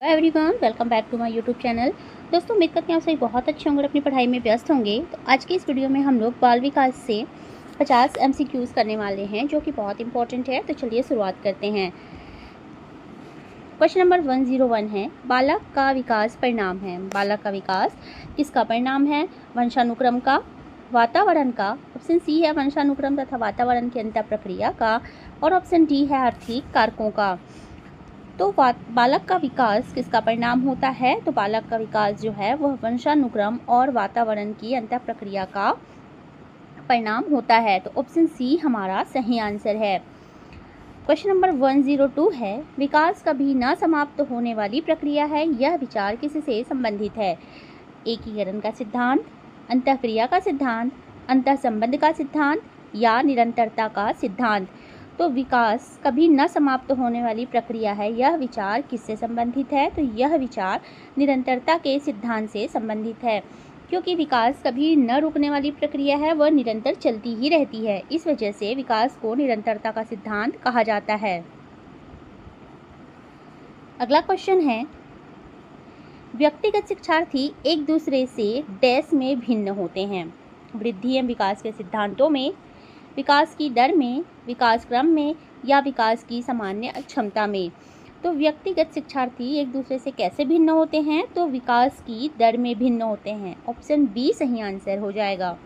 Everyone, welcome back to my YouTube channel. दोस्तों, उम्मीद करते हैं आप सभी बहुत अच्छे होंगे, अपनी पढ़ाई में व्यस्त होंगे। तो आज की इस वीडियो में हम लोग बाल विकास से 50 MCQs करने वाले हैं, जो कि बहुत इंपॉर्टेंट है। तो चलिए शुरुआत करते हैं। क्वेश्चन नंबर 101 है, बालक का विकास परिणाम है। बालक का विकास किसका परिणाम है? वंशानुक्रम का, वातावरण का। ऑप्शन सी है वंशानुक्रम तथा वातावरण की अंतर प्रक्रिया का, और ऑप्शन डी है आर्थिक कारकों का। तो बालक का विकास किसका परिणाम होता है? तो बालक का विकास जो है वह वंशानुक्रम और वातावरण की अंतर प्रक्रिया का परिणाम होता है। तो ऑप्शन सी हमारा सही आंसर है। क्वेश्चन नंबर 102 है, विकास कभी न समाप्त होने वाली प्रक्रिया है, यह विचार किससे संबंधित है? एकीकरण का सिद्धांत, अंतःक्रिया का सिद्धांत, अंतःसंबंध का सिद्धांत या निरंतरता का सिद्धांत। तो विकास कभी न समाप्त होने वाली प्रक्रिया है, यह विचार किससे संबंधित है? तो यह विचार निरंतरता के सिद्धांत से संबंधित है, क्योंकि विकास कभी न रुकने वाली प्रक्रिया है, वह निरंतर चलती ही रहती है। इस वजह से विकास को निरंतरता का सिद्धांत कहा जाता है। अगला क्वेश्चन है, व्यक्तिगत शिक्षार्थी एक दूसरे से डैश में भिन्न होते हैं। वृद्धि एवं विकास के सिद्धांतों में, विकास की दर में, विकास क्रम में या विकास की सामान्य क्षमता में। तो व्यक्तिगत शिक्षार्थी एक दूसरे से कैसे भिन्न होते हैं? तो विकास की दर में भिन्न होते हैं। ऑप्शन बी सही आंसर हो जाएगा।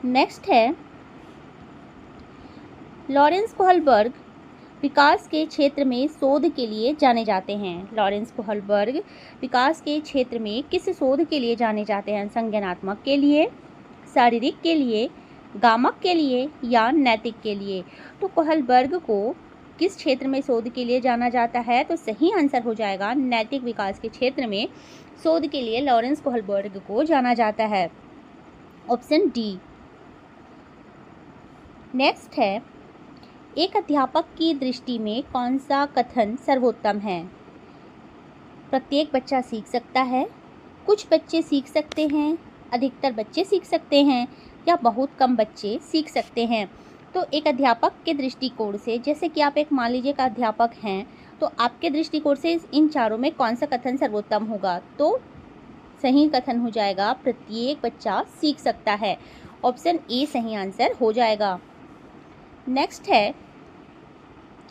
नेक्स्ट है, लॉरेंस कोहलबर्ग विकास के क्षेत्र में शोध के लिए जाने जाते हैं। लॉरेंस कोहलबर्ग विकास के क्षेत्र में किस शोध के लिए जाने जाते हैं? संज्ञानात्मक के लिए, शारीरिक के लिए, गामक के लिए या नैतिक के लिए। तो कोहलबर्ग को किस क्षेत्र में शोध के लिए जाना जाता है? तो सही आंसर हो जाएगा नैतिक विकास के क्षेत्र में शोध के लिए लॉरेंस कोहलबर्ग को जाना जाता है। Option D. नेक्स्ट है, एक अध्यापक की दृष्टि में कौन सा कथन सर्वोत्तम है? प्रत्येक बच्चा सीख सकता है, कुछ बच्चे सीख सकते हैं, अधिकतर बच्चे सीख सकते हैं या बहुत कम बच्चे सीख सकते हैं। तो एक अध्यापक के दृष्टिकोण से, जैसे कि आप एक मान लीजिए का अध्यापक हैं, तो आपके दृष्टिकोण से इन चारों में कौन सा कथन सर्वोत्तम होगा? तो सही कथन हो जाएगा प्रत्येक बच्चा सीख सकता है। ऑप्शन ए सही आंसर हो जाएगा। नेक्स्ट है,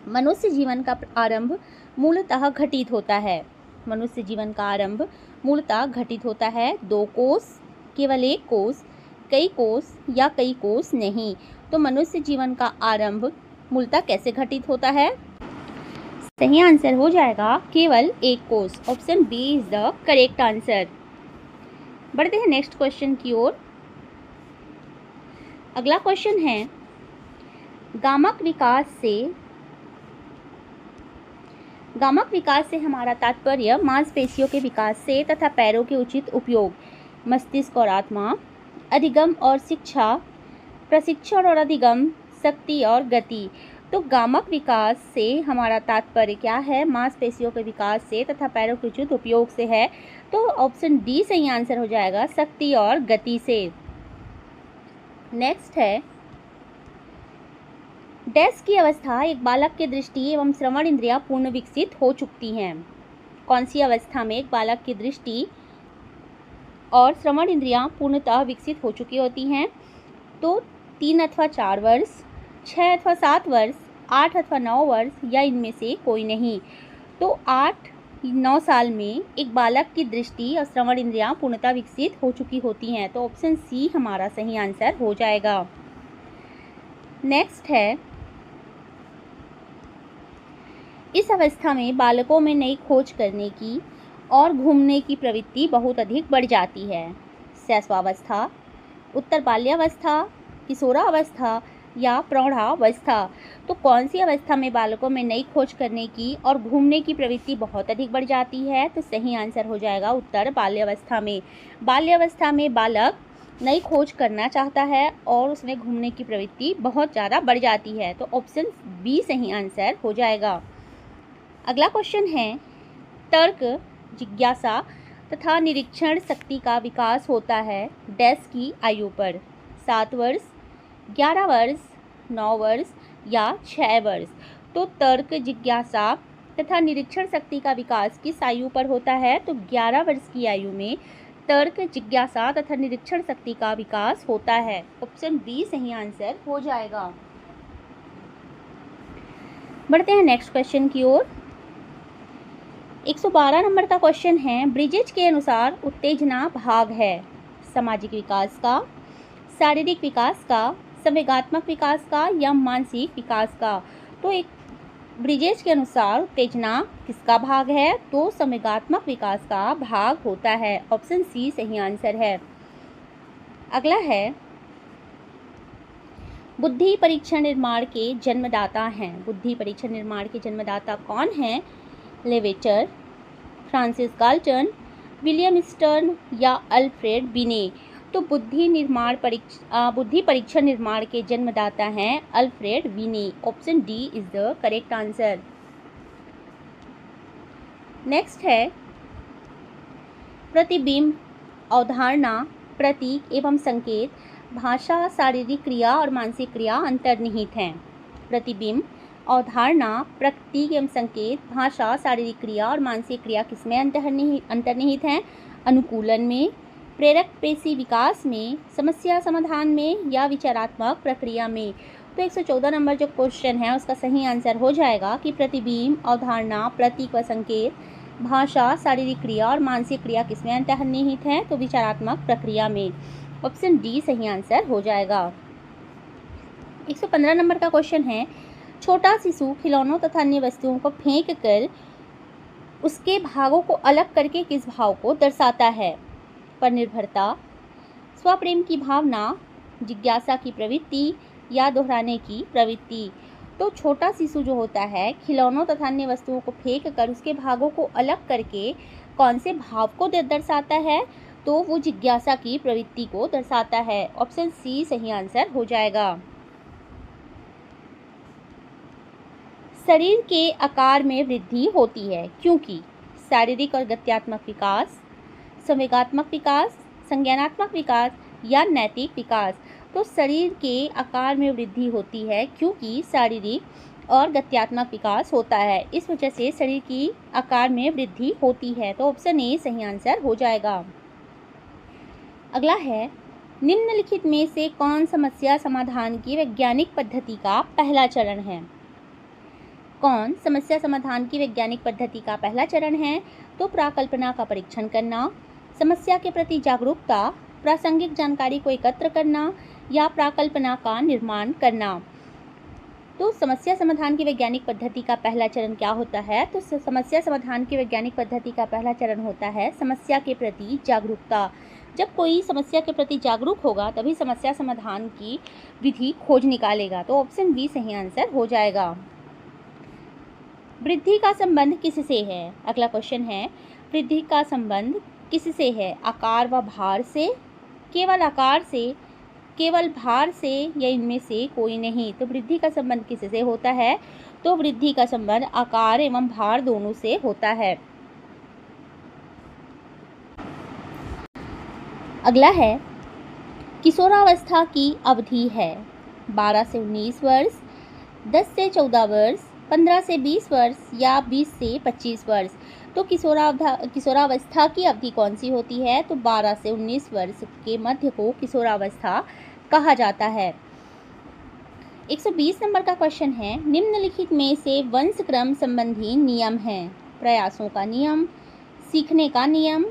मनुष्य जीवन का आरंभ मूलतः घटित होता है। मनुष्य जीवन का आरंभ मूलतः घटित होता है दो कोष, केवल एक कोष, कई कोष या कई कोष नहीं। तो मनुष्य जीवन का आरंभ मूलतः कैसे घटित होता है? सही आंसर हो जाएगा केवल एक कोष। Option B is the correct answer. बढ़ते हैं नेक्स्ट क्वेश्चन की ओर। अगला क्वेश्चन है, गामक विकास से हमारा तात्पर्य मांसपेशियों के विकास से तथा पैरों के उचित उपयोग, मस्तिष्क और आत्मा, अधिगम और शिक्षा, प्रशिक्षण और अधिगम, शक्ति और गति। तो गामक विकास से हमारा तात्पर्य क्या है? मांसपेशियों के विकास से तथा पैरों के उचित उपयोग से है। तो ऑप्शन डी सही आंसर हो जाएगा, शक्ति और गति से। नेक्स्ट है, डैश की अवस्था एक बालक के दृष्टि एवं श्रवण इंद्रियां पूर्ण विकसित हो चुकती हैं। कौन सी अवस्था में एक बालक की दृष्टि और श्रवण इंद्रियां पूर्णतः विकसित हो चुकी होती हैं? तो 3 अथवा 4 वर्ष, 6 अथवा 7 वर्ष, 8 अथवा 9 वर्ष या इनमें से कोई नहीं। तो 8-9 साल में एक बालक की दृष्टि और श्रवण इंद्रियां पूर्णतः विकसित हो चुकी होती हैं। तो ऑप्शन सी हमारा सही आंसर हो जाएगा। नेक्स्ट है, इस अवस्था में बालकों में नई खोज करने की और घूमने की प्रवृत्ति बहुत अधिक बढ़ जाती है। शैशवावस्था, उत्तर बाल्यावस्था, किशोरावस्था या प्रौढ़ावस्था। तो कौन सी अवस्था में बालकों में नई खोज करने की और घूमने की प्रवृत्ति बहुत अधिक बढ़ जाती है? तो सही आंसर हो जाएगा उत्तर बाल्यावस्था में। बाल्यावस्था में बालक नई खोज करना चाहता है और उसमें घूमने की प्रवृत्ति बहुत ज़्यादा बढ़ जाती है। तो ऑप्शन बी सही आंसर हो जाएगा। अगला क्वेश्चन है, तर्क, जिज्ञासा तथा निरीक्षण शक्ति का विकास होता है डैश की आयु पर? 7 वर्ष, 11 वर्ष, 9 वर्ष या 6 वर्ष। तो तर्क, जिज्ञासा तथा निरीक्षण शक्ति का विकास किस आयु पर होता है? तो 11 वर्ष की आयु में तर्क, जिज्ञासा तथा निरीक्षण शक्ति का विकास होता है। ऑप्शन बी सही आंसर हो जाएगा। बढ़ते हैं नेक्स्ट क्वेश्चन की ओर। 112 नंबर का क्वेश्चन है, ब्रिजेज के अनुसार उत्तेजना भाग है सामाजिक विकास का, शारीरिक विकास का, संवेगात्मक विकास का या मानसिक विकास का? तो एक ब्रिजेज के अनुसार उत्तेजना किसका भाग है? तो संवेगात्मक विकास का भाग होता है। ऑप्शन सी सही आंसर है। अगला है, बुद्धि परीक्षण निर्माण के जन्मदाता हैं। बुद्धि परीक्षण निर्माण के जन्मदाता कौन हैं? Levator, Francis Galton, William stern या अल्फ्रेड बिने? तो बुद्धि परीक्षण निर्माण के जन्मदाता हैं अल्फ्रेड बिने। Option D is the correct answer. Next है, प्रतिबिंब, अवधारणा, प्रतीक एवं संकेत, भाषा, शारीरिक क्रिया और मानसिक क्रिया अंतर्निहित हैं। प्रतिबिंब, अवधारणा, प्रतीक एवं संकेत, भाषा, शारीरिक क्रिया और मानसिक क्रिया किसमें अंतर्निहित हैं? अनुकूलन में, प्रेरक पेशी विकास में, समस्या समाधान में या विचारात्मक प्रक्रिया में? तो 114 नंबर जो क्वेश्चन है उसका सही आंसर हो जाएगा कि प्रतिबिंब, अवधारणा, प्रतीक व संकेत, भाषा, शारीरिक क्रिया और मानसिक क्रिया किसमें अंतर्निहित है? तो विचारात्मक प्रक्रिया में। ऑप्शन डी सही आंसर हो जाएगा। 115 नंबर का क्वेश्चन है, छोटा शिशु खिलौनों तथा अन्य वस्तुओं को फेंक कर उसके भागों को अलग करके किस भाव को दर्शाता है? पर निर्भरता, स्वप्रेम की भावना, जिज्ञासा की प्रवृत्ति या दोहराने की प्रवृत्ति? तो छोटा शिशु जो होता है खिलौनों तथा अन्य वस्तुओं को फेंक कर उसके भागों को अलग करके कौन से भाव को दर्शाता है? तो वो जिज्ञासा की प्रवृत्ति को दर्शाता है। ऑप्शन सी सही आंसर हो जाएगा। शरीर के आकार में वृद्धि होती है क्योंकि शारीरिक और गत्यात्मक विकास, संवेगात्मक विकास, संज्ञानात्मक विकास या नैतिक विकास? तो शरीर के आकार में वृद्धि होती है क्योंकि शारीरिक और गत्यात्मक विकास होता है, इस वजह से शरीर की आकार में वृद्धि होती है। तो ऑप्शन ए सही आंसर हो जाएगा। अगला है, निम्नलिखित में से कौन समस्या समाधान की वैज्ञानिक पद्धति का पहला चरण है? कौन समस्या समाधान की वैज्ञानिक पद्धति का पहला चरण है? तो प्राकल्पना का परीक्षण करना, समस्या के प्रति जागरूकता, प्रासंगिक जानकारी को एकत्र करना या प्राकल्पना का निर्माण करना? तो समस्या समाधान की वैज्ञानिक पद्धति का पहला चरण क्या होता है? तो समस्या समाधान की वैज्ञानिक पद्धति का पहला चरण होता है समस्या के प्रति जागरूकता। जब कोई समस्या के प्रति जागरूक होगा तभी समस्या समाधान की विधि खोज निकालेगा। तो ऑप्शन बी सही आंसर हो जाएगा। वृद्धि का संबंध किससे है? अगला क्वेश्चन है, वृद्धि का संबंध किससे है? आकार व भार से, केवल आकार से, केवल भार से या इनमें से कोई नहीं? तो वृद्धि का संबंध किससे होता है? तो वृद्धि का संबंध आकार एवं भार दोनों से होता है। अगला है, किशोरावस्था की अवधि है 12 से 19 वर्ष, 10 से 14 वर्ष, 15 से 20 वर्ष या 20 से 25 वर्ष? तो किशोरावस्था की अवधि कौन सी होती है? तो 12 से 19 वर्ष के मध्य को किशोरावस्था कहा जाता है। 120 नंबर का क्वेश्चन है, निम्नलिखित में से वंशक्रम संबंधी नियम हैं? प्रयासों का नियम, सीखने का नियम,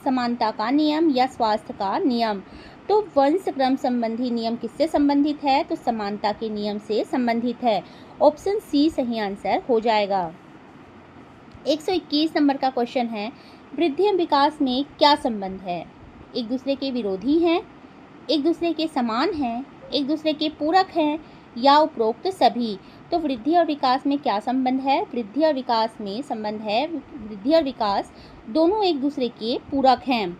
समानता का नियम या स्वास्थ्य का नियम? तो वंशक्रम संबंधी नियम किससे संबंधित है? तो समानता के नियम से संबंधित है। ऑप्शन सी सही आंसर हो जाएगा। 121 नंबर का क्वेश्चन है, वृद्धि एवं विकास में क्या संबंध है? एक दूसरे के विरोधी हैं, एक दूसरे के समान हैं, एक दूसरे के पूरक हैं या उपरोक्त सभी? तो वृद्धि और विकास में क्या संबंध है? वृद्धि और विकास में संबंध है, वृद्धि और विकास दोनों एक दूसरे के पूरक हैं।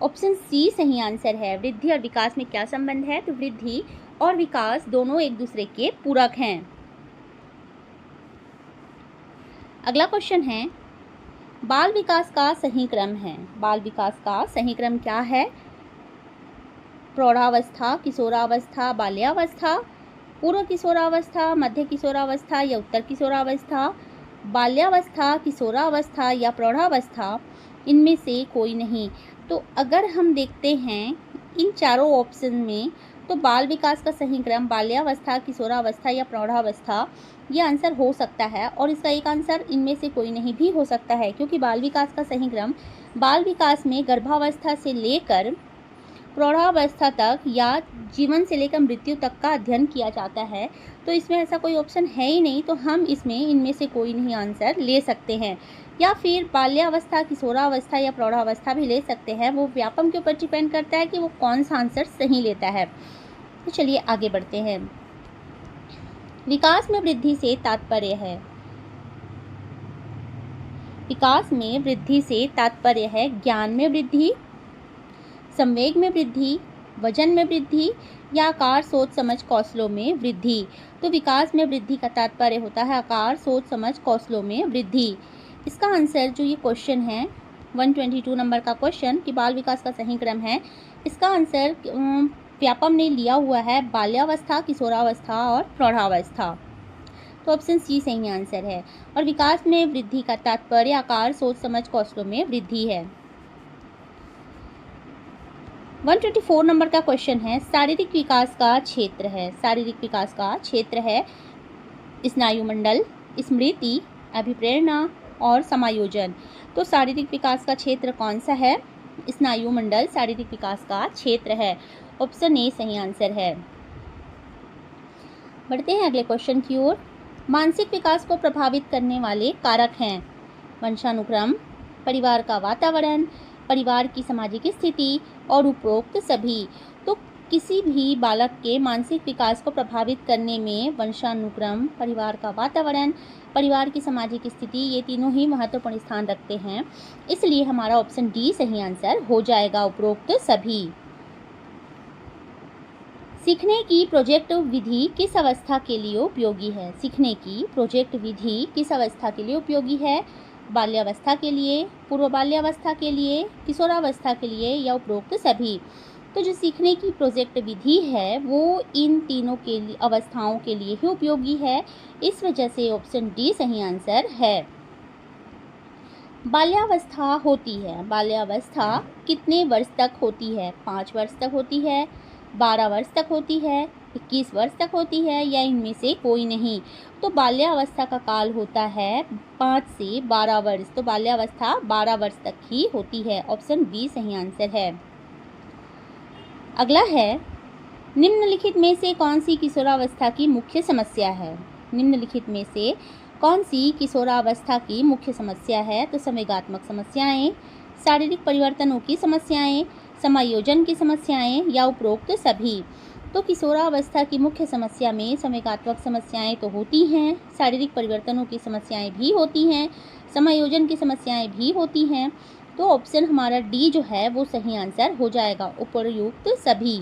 ऑप्शन सी सही आंसर है। वृद्धि और विकास में क्या संबंध है? तो वृद्धि और विकास दोनों एक दूसरे के पूरक हैं। अगला क्वेश्चन है, बाल विकास का सही क्रम है। बाल विकास का सही क्रम क्या है? प्रौढ़ावस्था, किशोरावस्था, बाल्यावस्था पूर्व किशोरावस्था, मध्य किशोरावस्था या उत्तर किशोरावस्था, बाल्यावस्था, किशोरावस्था या प्रौढ़ावस्था, इनमें से कोई नहीं। तो अगर हम देखते हैं इन चारों ऑप्शन में, तो बाल विकास का सही क्रम बाल्यावस्था, किशोरावस्था या प्रौढ़ावस्था, ये आंसर हो सकता है। और इसका एक आंसर इनमें से कोई नहीं भी हो सकता है, क्योंकि बाल विकास का सही क्रम बाल विकास में गर्भावस्था से लेकर प्रौढ़ावस्था तक या जीवन से लेकर मृत्यु तक का अध्ययन किया जाता है। तो इसमें ऐसा कोई ऑप्शन है ही नहीं, तो हम इसमें इनमें से कोई नहीं आंसर ले सकते हैं। या फिर बाल्यावस्था, किशोरावस्था या प्रौढ़ावस्था भी ले सकते हैं। वो व्यापम के ऊपर डिपेंड करता है कि वो कौन सा आंसर सही लेता है। तो चलिए आगे बढ़ते हैं। विकास में वृद्धि से तात्पर्य है, विकास में वृद्धि से तात्पर्य है ज्ञान में वृद्धि, संवेग में वृद्धि, वजन में वृद्धि या आकार, सोच, समझ, कौशलों में वृद्धि। तो विकास में वृद्धि का तात्पर्य होता है आकार, सोच, समझ, कौशलों में वृद्धि। इसका आंसर जो ये क्वेश्चन है 122 नंबर का क्वेश्चन कि बाल विकास का सही क्रम है, इसका आंसर व्यापम ने लिया हुआ है बाल्यावस्था, किशोरावस्था और प्रौढ़ावस्था। तो ऑप्शन सी सही आंसर है। और विकास में वृद्धि का तात्पर्य आकार, सोच, समझ, कौशलों में वृद्धि है। 124 नंबर का क्वेश्चन है शारीरिक विकास का क्षेत्र है, शारीरिक विकास का क्षेत्र है स्नायुमंडल, स्मृति, अभिप्रेरणा और समायोजन। तो शारीरिक विकास का क्षेत्र कौन सा है? स्नायुमंडल शारीरिक विकास का क्षेत्र है। ऑप्शन ए सही आंसर है। बढ़ते हैं अगले क्वेश्चन की ओर। मानसिक विकास को प्रभावित करने वाले कारक हैं वंशानुक्रम, परिवार का वातावरण, परिवार की सामाजिक स्थिति और उपरोक्त सभी। तो किसी भी बालक के मानसिक विकास को प्रभावित करने में वंशानुक्रम, परिवार का वातावरण, परिवार की सामाजिक स्थिति, ये तीनों ही महत्वपूर्ण स्थान रखते हैं। इसलिए हमारा ऑप्शन डी सही आंसर हो जाएगा, उपरोक्त सभी। सीखने की प्रोजेक्ट विधि किस अवस्था के लिए उपयोगी है? सीखने की प्रोजेक्ट विधि किस अवस्था के लिए उपयोगी है? बाल्यावस्था के लिए, पूर्व बाल्यावस्था के लिए, किशोरावस्था के लिए या उपरोक्त सभी। तो जो सीखने की प्रोजेक्ट विधि है वो इन तीनों के लिए अवस्थाओं के लिए ही उपयोगी है। इस वजह से ऑप्शन डी सही आंसर है। बाल्यावस्था होती है, बाल्यावस्था कितने वर्ष तक होती है? 5 वर्ष तक होती है, 12 वर्ष तक होती है, 21 वर्ष तक होती है या इनमें से कोई नहीं। तो बाल्यावस्था का काल होता है 5 से 12 वर्ष। तो बाल्यावस्था 12 वर्ष तक ही होती है। ऑप्शन बी सही आंसर है। अगला है निम्नलिखित में से कौन सी किशोरावस्था की मुख्य समस्या है? निम्नलिखित में से कौन सी किशोरावस्था की मुख्य समस्या है? तो संवेगात्मक समस्याएं, शारीरिक परिवर्तनों की समस्याएं, समायोजन की समस्याएं या उपरोक्त सभी। तो किशोरावस्था की मुख्य समस्या में संवेगात्मक समस्याएं तो होती हैं, शारीरिक परिवर्तनों की समस्याएं भी होती हैं, समायोजन की समस्याएं भी होती हैं। तो ऑप्शन हमारा डी जो है वो सही आंसर हो जाएगा, उपयुक्त सभी।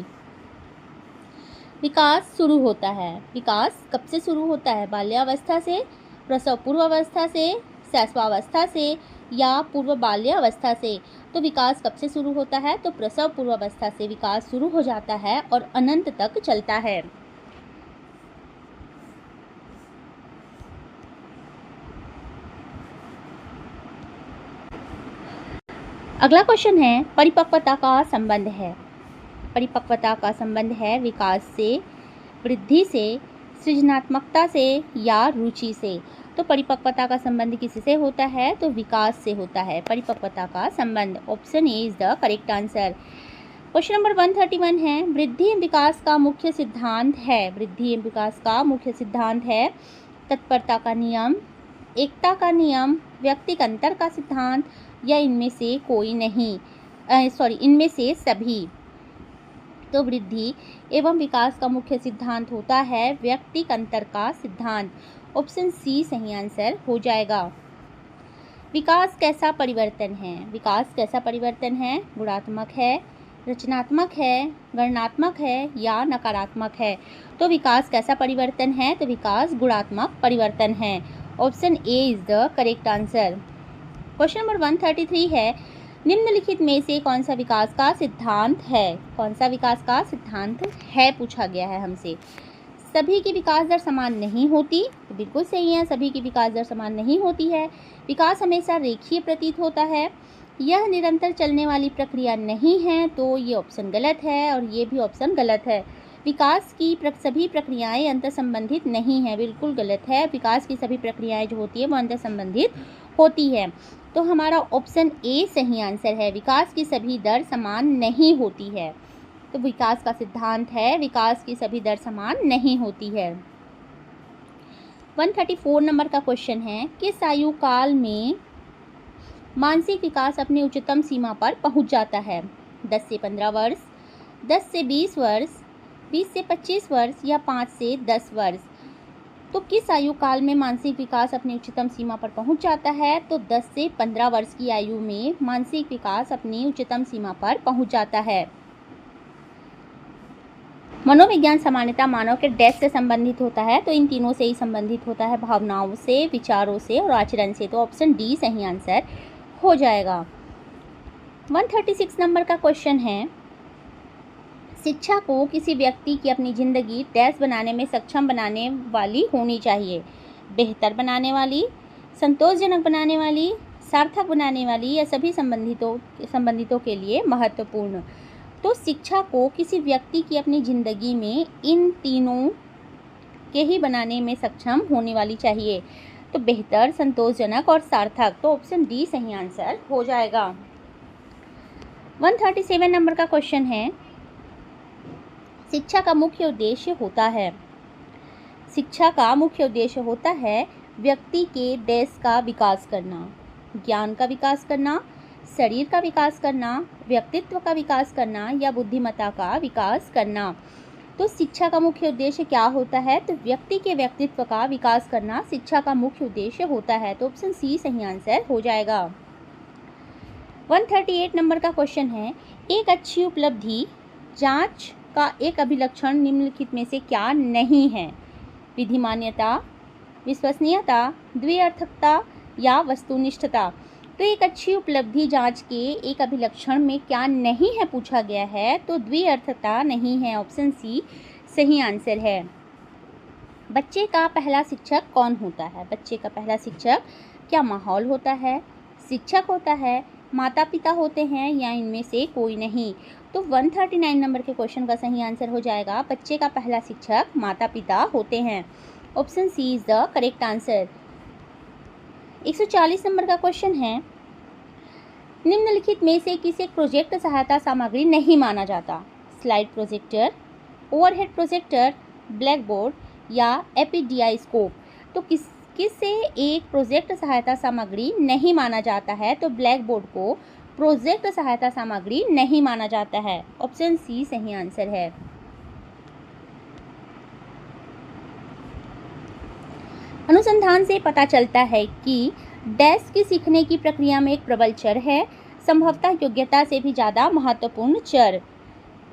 विकास शुरू होता है, विकास कब से शुरू होता है? बाल्यावस्था से, प्रसव पूर्वावस्था से, शैशवावस्था से या पूर्व बाल्यावस्था से। तो विकास कब से शुरू होता है? तो प्रसव पूर्वावस्था से विकास शुरू हो जाता है और अनंत तक चलता है। अगला क्वेश्चन है परिपक्वता का संबंध है, परिपक्वता का संबंध है विकास से, वृद्धि से, सृजनात्मकता से या रुचि से। तो परिपक्वता का संबंध किससे होता है? तो विकास से होता है परिपक्वता का संबंध। Option A is the correct answer. Question number 131 है वृद्धि एवं विकास का मुख्य सिद्धांत है, वृद्धि एवं विकास का मुख्य सिद्धांत है तत्परता का नियम, एकता का नियम, व्यक्तिकंतर का सिद्धांत या इनमें से कोई नहीं, इनमें से सभी। तो वृद्धि एवं विकास का मुख्य सिद्धांत होता है व्यक्तिकंतर का सिद्धांत। ऑप्शन सी सही आंसर हो जाएगा। विकास कैसा परिवर्तन है? विकास कैसा परिवर्तन है? गुणात्मक है, रचनात्मक है, गणनात्मक है या नकारात्मक है। तो विकास कैसा परिवर्तन है? तो विकास गुणात्मक परिवर्तन है। Option A is the correct answer. Question number 133 है निम्नलिखित में से कौन सा विकास का सिद्धांत है? कौन सा विकास का सिद्धांत है पूछा गया है हमसे। सभी की विकास दर समान नहीं होती, तो बिल्कुल सही है, सभी की विकास दर समान नहीं होती है। विकास हमेशा रेखीय प्रतीत होता है। यह निरंतर चलने वाली प्रक्रिया नहीं है, तो ये ऑप्शन गलत है और ये भी ऑप्शन गलत है। विकास की सभी प्रक्रियाएं अंतर संबंधित नहीं है, बिल्कुल गलत है। विकास की सभी प्रक्रियाएं जो होती है वो अंतर संबंधित होती है। तो हमारा ऑप्शन ए सही आंसर है, विकास की सभी दर समान नहीं होती है। तो विकास का सिद्धांत है, विकास की सभी दर समान नहीं होती है। 134 नंबर का क्वेश्चन है, किस आयु काल में मानसिक विकास अपनी उच्चतम सीमा पर पहुंच जाता है? 10 से 15 वर्ष, 10 से 20 वर्ष, 20 से 25 वर्ष या 5 से 10 वर्ष? तो किस आयु काल में मानसिक विकास अपनी उच्चतम सीमा पर पहुंच जाता है? तो 10 से 15 वर्ष की आयु में मानसिक विकास अपनी उच्चतम सीमा पर पहुंच जाता है। मनोविज्ञान सामान्यतः मानव के डैश से संबंधित होता है, तो इन तीनों से ही संबंधित होता है, भावनाओं से, विचारों से और आचरण से। तो ऑप्शन डी सही आंसर हो जाएगा। 136 नंबर का क्वेश्चन है, शिक्षा को किसी व्यक्ति की अपनी जिंदगी डैश बनाने में सक्षम बनाने वाली होनी चाहिए? बेहतर बनाने वाली, संतोषजनक बनाने वाली, सार्थक बनाने वाली या सभी संबंधितों के लिए महत्वपूर्ण? तो शिक्षा को किसी व्यक्ति की अपनी ज़िंदगी में इन तीनों के ही बनाने में सक्षम होने वाली चाहिए। तो बेहतर, संतोषजनक और सार्थक। तो ऑप्शन डी सही आंसर हो जाएगा। 137 नंबर का क्वेश्चन है, शिक्षा का मुख्य उद्देश्य होता है? शिक्षा का मुख्य उद्देश्य होता है व्यक्ति के डैश का विकास करना, ज्ञान का विकास करना, शरीर का विकास करना, व्यक्तित्व का विकास करना या बुद्धिमत्ता का विकास करना। तो शिक्षा का मुख्य उद्देश्य क्या होता है? तो व्यक्ति के व्यक्तित्व का विकास करना शिक्षा का मुख्य उद्देश्य होता है। तो ऑप्शन सी सही आंसर हो जाएगा। 138 नंबर का क्वेश्चन है, एक अच्छी उपलब्धि जांच का एक अभिलक्षण निम्नलिखित में से क्या नहीं है? विधिमान्यता, विश्वसनीयता, द्विअर्थकता या वस्तुनिष्ठता। तो एक अच्छी उपलब्धि जांच के एक अभिलक्षण में क्या नहीं है पूछा गया है, तो द्विअर्थता नहीं है। ऑप्शन सी सही आंसर है। बच्चे का पहला शिक्षक कौन होता है? बच्चे का पहला शिक्षक क्या माहौल होता है, शिक्षक होता है, माता पिता होते हैं या इनमें से कोई नहीं? तो 139 नंबर के क्वेश्चन का सही आंसर हो जाएगा, बच्चे का पहला शिक्षक माता पिता होते हैं। Option C is the correct answer. 140 number का क्वेश्चन है, निम्नलिखित में से किसे प्रोजेक्ट सहायता सामग्री नहीं माना जाता? Slide projector, overhead projector, black board या एपीडीआई स्कोप। तो किससे एक प्रोजेक्ट सहायता सामग्री नहीं माना जाता है? तो ब्लैक बोर्ड को प्रोजेक्ट सहायता सामग्री नहीं माना जाता है। ऑप्शन सी सही आंसर है। अनुसंधान से पता चलता है कि डैश की सीखने की प्रक्रिया में एक प्रबल चर है, संभवतः योग्यता से भी ज़्यादा महत्वपूर्ण चर।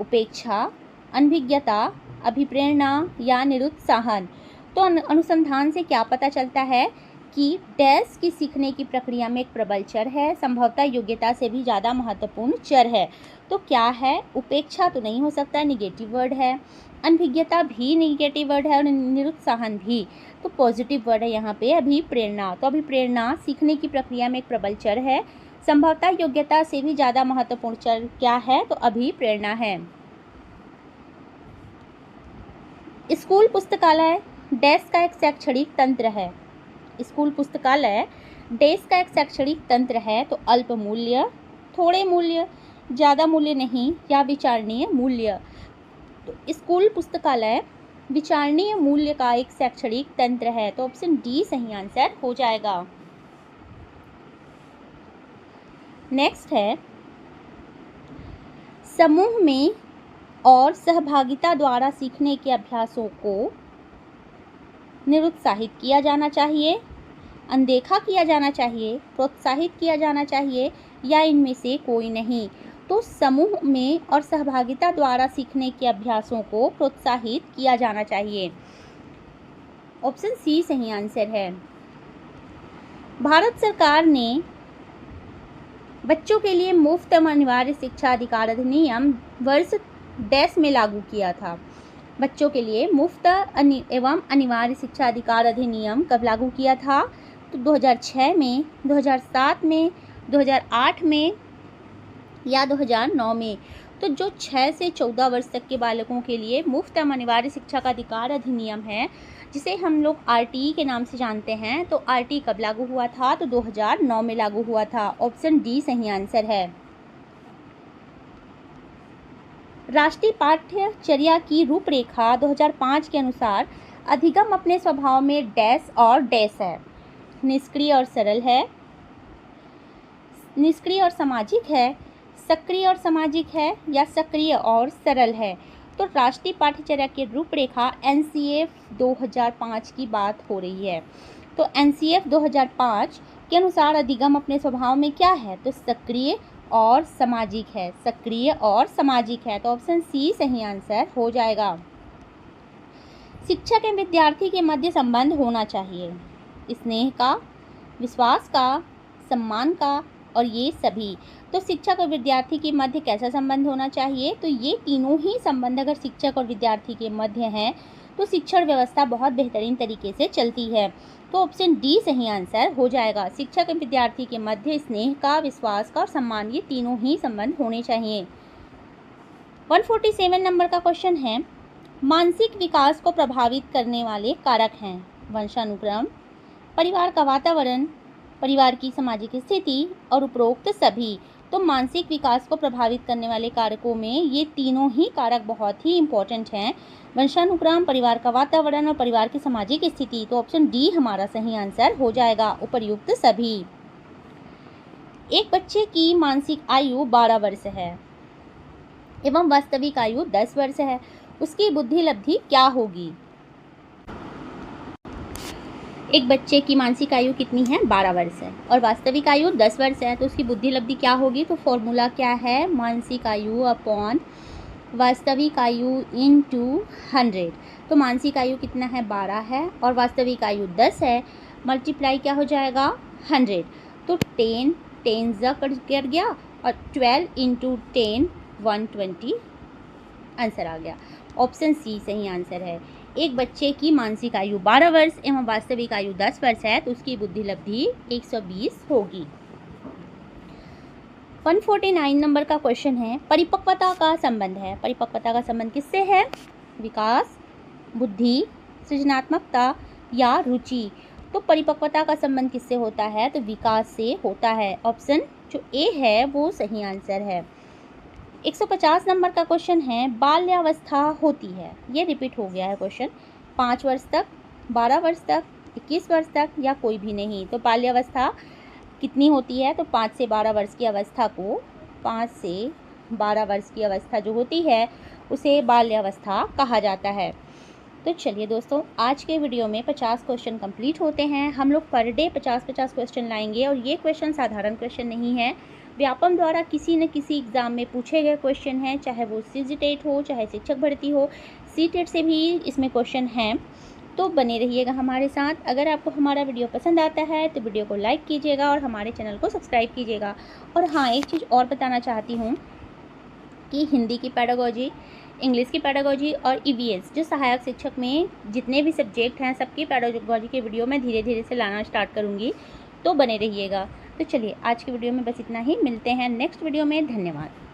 उपेक्षा, अनभिज्ञता, अभिप्रेरणा या निरुत्साहन। तो अनुसंधान से क्या पता चलता है कि डैश की सीखने की प्रक्रिया में एक प्रबल चर है, संभवतः योग्यता से भी ज़्यादा महत्वपूर्ण चर है। तो क्या है? उपेक्षा तो नहीं हो सकता, निगेटिव वर्ड है। अनभिज्ञता भी निगेटिव वर्ड है और निरुत्साहन भी, तो पॉजिटिव वर्ड है यहाँ पे अभिप्रेरणा। तो अभिप्रेरणा सीखने की प्रक्रिया में एक प्रबल चर है, संभवतः योग्यता से भी ज़्यादा महत्वपूर्ण चर क्या है? तो अभिप्रेरणा है। स्कूल पुस्तकालय डैश का एक शैक्षणिक तंत्र है। स्कूल पुस्तकालय डैश का एक शैक्षणिक तंत्र है। तो अल्प मूल्य, थोड़े मूल्य, ज़्यादा मूल्य नहीं या विचारणीय मूल्य। तो स्कूल पुस्तकालय विचारणीय मूल्य का एक शैक्षणिक तंत्र है। तो ऑप्शन डी सही आंसर हो जाएगा। नेक्स्ट है, समूह में और सहभागिता द्वारा सीखने के अभ्यासों को निरुत्साहित किया जाना चाहिए, अनदेखा किया जाना चाहिए, प्रोत्साहित किया जाना चाहिए या इनमें से कोई नहीं। तो समूह में और सहभागिता द्वारा सीखने के अभ्यासों को प्रोत्साहित किया जाना चाहिए। ऑप्शन सी सही आंसर है। भारत सरकार ने बच्चों के लिए मुफ्त अनिवार्य शिक्षा अधिकार अधिनियम वर्ष डैश में लागू किया था। बच्चों के लिए मुफ्त एवं अनिवार्य शिक्षा अधिकार अधिनियम कब लागू किया था? तो 2006 में, 2007 में, 2008 में या 2009 में। तो जो 6 से 14 वर्ष तक के बालकों के लिए मुफ्त एवं अनिवार्य शिक्षा का अधिकार अधिनियम है, जिसे हम लोग RTE के नाम से जानते हैं, तो RTE कब लागू हुआ था? तो 2009 में लागू हुआ था। ऑप्शन डी सही आंसर है। राष्ट्रीय पाठ्यचर्या की रूपरेखा 2005 के अनुसार अधिगम अपने स्वभाव में डैश और डैश है। निष्क्रिय और सरल है, निष्क्रिय और सामाजिक है, सक्रिय और सामाजिक है, या सक्रिय और सरल है। तो राष्ट्रीय पाठ्यचर्या की रूपरेखा NCF 2005 की बात हो रही है। तो NCF 2005 के अनुसार अधिगम अपने स्वभाव में क्या है? तो सक्रिय और सामाजिक है, सक्रिय और सामाजिक है। तो ऑप्शन सी सही आंसर हो जाएगा। शिक्षक एवं विद्यार्थी के मध्य संबंध होना चाहिए स्नेह का, विश्वास का, सम्मान का और ये सभी। तो शिक्षक और विद्यार्थी के मध्य कैसा संबंध होना चाहिए? तो ये तीनों ही संबंध अगर शिक्षक और विद्यार्थी के मध्य हैं तो शिक्षण व्यवस्था बहुत बेहतरीन तरीके से चलती है। तो ऑप्शन डी सही आंसर हो जाएगा। शिक्षक और विद्यार्थी के मध्य स्नेह का, विश्वास का और सम्मान, ये तीनों ही संबंध होने चाहिए। 147 नंबर का क्वेश्चन है, मानसिक विकास को प्रभावित करने वाले कारक हैं वंशानुक्रम, परिवार का वातावरण, परिवार की सामाजिक स्थिति और उपरोक्त सभी। तो मानसिक विकास को प्रभावित करने वाले कारकों में ये तीनों ही कारक बहुत ही इम्पोर्टेंट हैं, वंशानुक्रम, परिवार का वातावरण और परिवार की सामाजिक स्थिति। तो ऑप्शन डी हमारा सही आंसर हो जाएगा, उपर्युक्त सभी। एक बच्चे की मानसिक आयु 12 वर्ष है एवं वास्तविक आयु 10 वर्ष है, उसकी बुद्धि लब्धि क्या होगी? एक बच्चे की मानसिक आयु कितनी है? 12 वर्ष है और वास्तविक आयु 10 वर्ष है, तो उसकी बुद्धि लब्धि क्या होगी? तो फॉर्मूला क्या है? मानसिक आयु अपॉन वास्तविक आयु इनटू 100। तो मानसिक आयु कितना है? 12 है और वास्तविक आयु 10 है, मल्टीप्लाई क्या हो जाएगा? 100। तो 10 10 कर गया और 12 इंटू 10 120 आंसर आ गया। ऑप्शन सी सही आंसर है। एक बच्चे की मानसिक आयु 12 वर्ष एवं वास्तविक आयु 10 वर्ष है, तो उसकी बुद्धि लब्धि 120 होगी। 149 नंबर का क्वेश्चन है, परिपक्वता का संबंध है। परिपक्वता का संबंध किससे है? विकास, बुद्धि, सृजनात्मकता या रुचि। तो परिपक्वता का संबंध किससे होता है? तो विकास से होता है। ऑप्शन जो ए है वो सही आंसर है। 150 नंबर का क्वेश्चन है, बाल्यावस्था होती है, ये रिपीट हो गया है क्वेश्चन, 5 वर्ष तक, 12 वर्ष तक, 21 वर्ष तक या कोई भी नहीं। तो बाल्यावस्था कितनी होती है? तो 5 से 12 वर्ष की अवस्था को, 5 से 12 वर्ष की अवस्था जो होती है उसे बाल्यावस्था कहा जाता है। तो चलिए दोस्तों, आज के वीडियो में 50 क्वेश्चन कंप्लीट होते हैं। हम लोग पर डे 50-50 क्वेश्चन लाएंगे और ये क्वेश्चन साधारण क्वेश्चन नहीं है, व्यापम द्वारा किसी न किसी एग्ज़ाम में पूछे गए क्वेश्चन हैं, चाहे वो CGTET हो, चाहे शिक्षक भर्ती हो, CTET से भी इसमें क्वेश्चन हैं। तो बने रहिएगा हमारे साथ। अगर आपको हमारा वीडियो पसंद आता है तो वीडियो को लाइक कीजिएगा और हमारे चैनल को सब्सक्राइब कीजिएगा। और हाँ, एक चीज़ और बताना चाहती हूँ कि हिंदी की पेडागोजी, इंग्लिश की पेडागोजी और EVS जो सहायक शिक्षक में जितने भी सब्जेक्ट हैं सबकी पेडागोजी के वीडियो मैं धीरे धीरे से लाना स्टार्ट करूँगी, तो बने रहिएगा। तो चलिए आज की वीडियो में बस इतना ही, मिलते हैं नेक्स्ट वीडियो में। धन्यवाद।